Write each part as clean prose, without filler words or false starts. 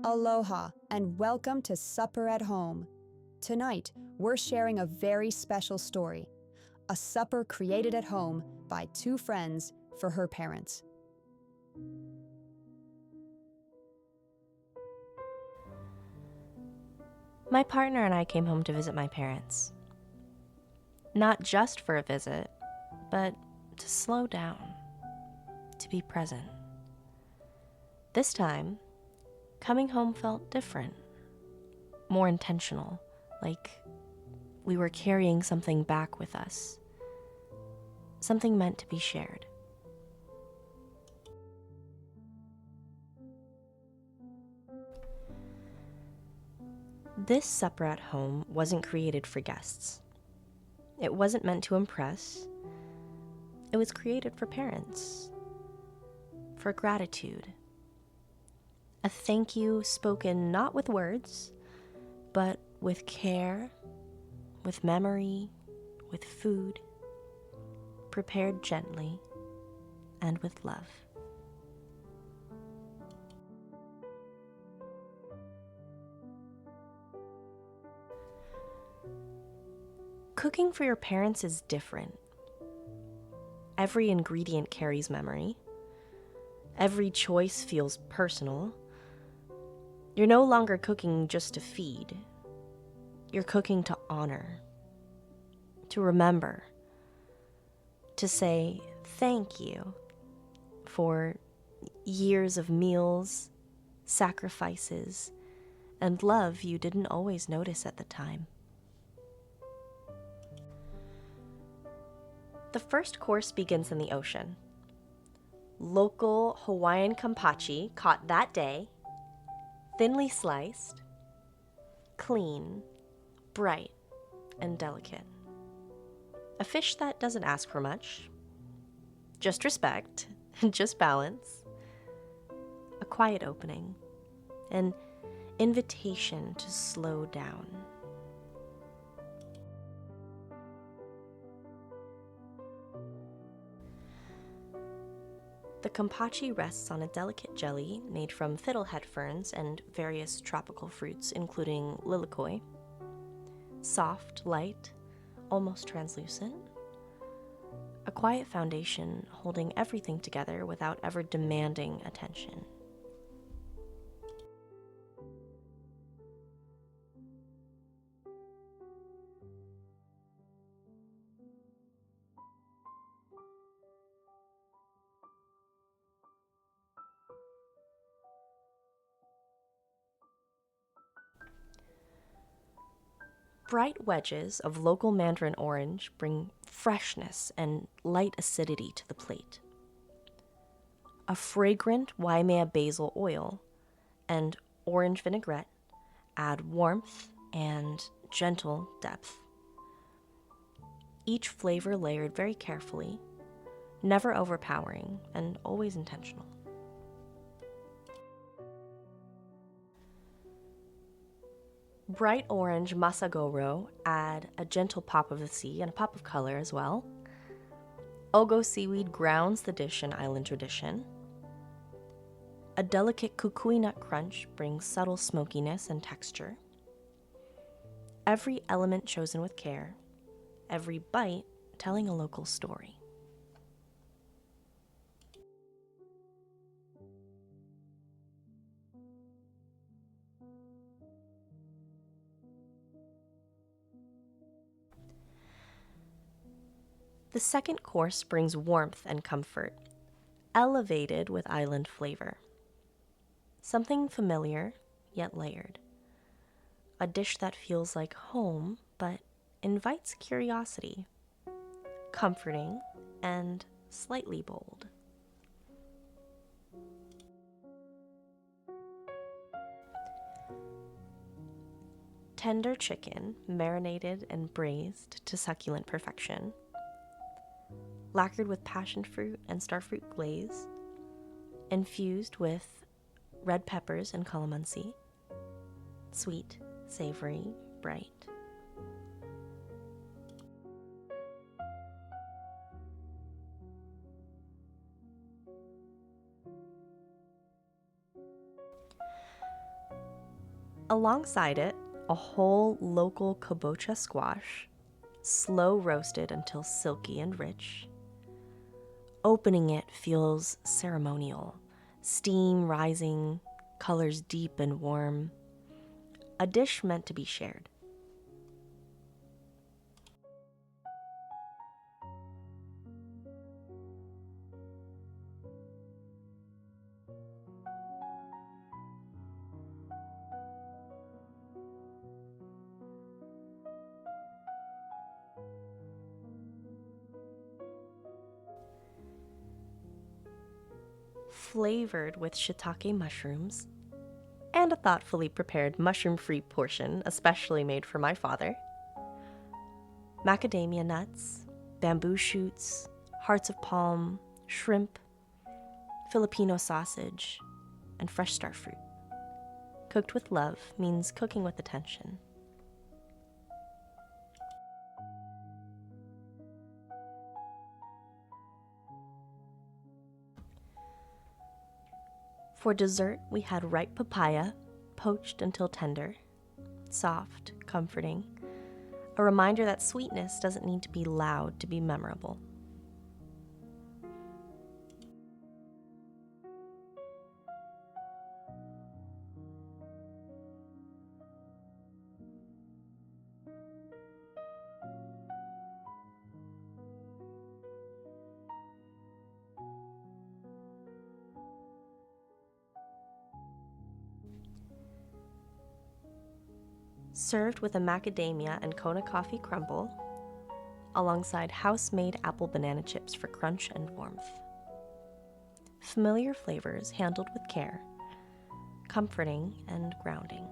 Aloha, and welcome to Supper at Home. Tonight, we're sharing a very special story, a supper created at home by two friends for her parents. My partner and I came home to visit my parents. Not just for a visit, but to slow down, to be present. This time, coming home felt different, more intentional, like we were carrying something back with us, something meant to be shared. This supper at home wasn't created for guests. It wasn't meant to impress. It was created for parents, for gratitude. A thank you spoken not with words, but with care, with memory, with food, prepared gently and with love. Cooking for your parents is different. Every ingredient carries memory. Every choice feels personal. You're no longer cooking just to feed. You're cooking to honor, to remember, to say thank you for years of meals, sacrifices, and love you didn't always notice at the time. The first course begins in the ocean. Local Hawaiian kampachi caught that day, thinly sliced, clean, bright, and delicate. A fish that doesn't ask for much, just respect, just balance, a quiet opening, an invitation to slow down. The kampachi rests on a delicate jelly made from fiddlehead ferns and various tropical fruits, including lilikoi. Soft, light, almost translucent. A quiet foundation holding everything together without ever demanding attention. Bright wedges of local mandarin orange bring freshness and light acidity to the plate. A fragrant Waimea basil oil and orange vinaigrette add warmth and gentle depth. Each flavor layered very carefully, never overpowering, and always intentional. Bright orange masagoro add a gentle pop of the sea and a pop of color as well. Ogo seaweed grounds the dish in island tradition. A delicate kukui nut crunch brings subtle smokiness and texture. Every element chosen with care, every bite telling a local story. The second course brings warmth and comfort, elevated with island flavor. Something familiar, yet layered. A dish that feels like home, but invites curiosity. Comforting and slightly bold. Tender chicken, marinated and braised to succulent perfection. Lacquered with passion fruit and starfruit glaze. Infused with red peppers and calamansi. Sweet, savory, bright. Alongside it, a whole local kabocha squash, slow roasted until silky and rich. Opening it feels ceremonial, steam rising, colors deep and warm. A dish meant to be shared. Flavored with shiitake mushrooms, and a thoughtfully prepared mushroom-free portion especially made for my father. Macadamia nuts, bamboo shoots, hearts of palm, shrimp, Filipino sausage, and fresh star fruit. Cooked with love means cooking with attention. For dessert, we had ripe papaya, poached until tender, soft, comforting, a reminder that sweetness doesn't need to be loud to be memorable. Served with a macadamia and Kona coffee crumble, alongside house-made apple banana chips for crunch and warmth. Familiar flavors handled with care, comforting and grounding.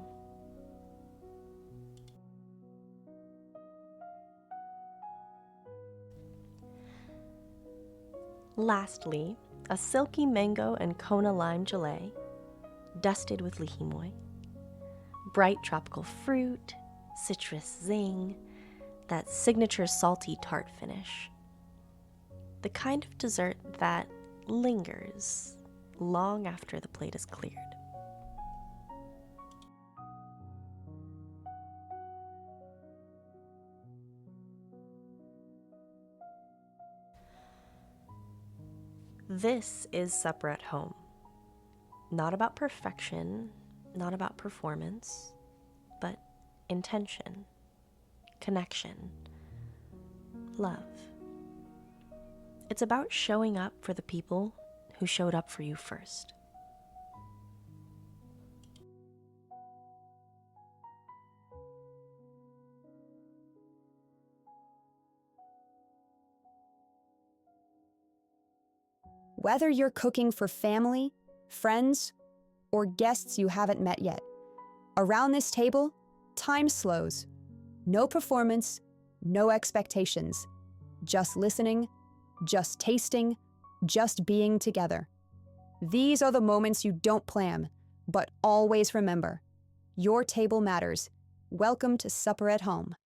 Lastly, a silky mango and Kona lime gelée, dusted with lihimoy. Bright tropical fruit, citrus zing, that signature salty tart finish. The kind of dessert that lingers long after the plate is cleared. This is supper at home. Not about perfection, not about performance, but intention, connection, love. It's about showing up for the people who showed up for you first. Whether you're cooking for family, friends, or guests you haven't met yet, around this table, time slows. No performance, no expectations. Just listening, just tasting, just being together. These are the moments you don't plan, but always remember. Your table matters. Welcome to Supper at Home.